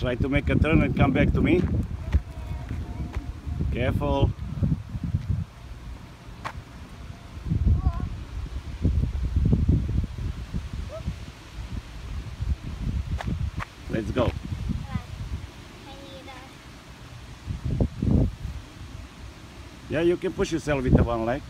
Try to make a turn and come back to me. Careful. Let's go. Yeah, you can push yourself with the one leg.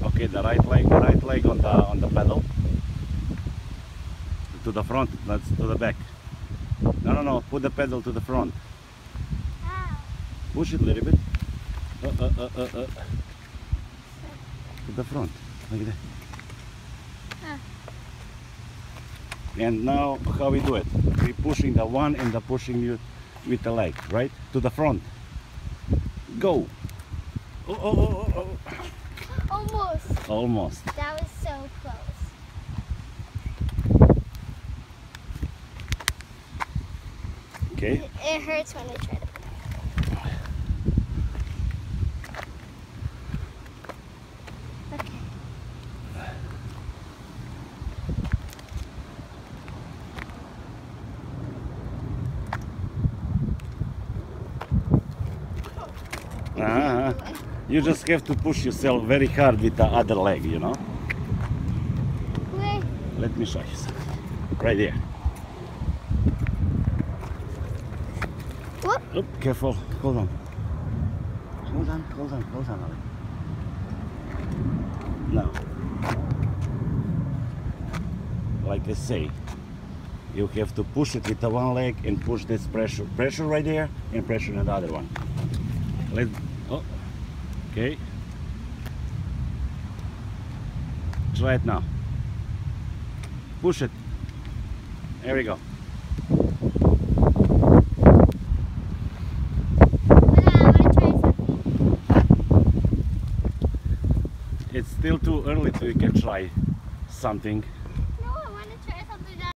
Okay, the right leg on the pedal. To the front, not to the back. No, put the pedal to the front. Push it a little bit. To the front, like that. And now how we do it? We pushing the one and the pushing you with the leg, right? To the front. Go. Oh. Almost. Almost. That was so close. Okay. It hurts when I try to. Okay. You just have to push yourself very hard with the other leg, you know? Where? Let me show you something. Right there. Whoop. Oh, careful. Hold on. Hold on. Ali. Now, like I say, you have to push it with the one leg and push this pressure right there and pressure on the other one. Okay. Try it now. Push it. There we go. It's still too early so you can try something.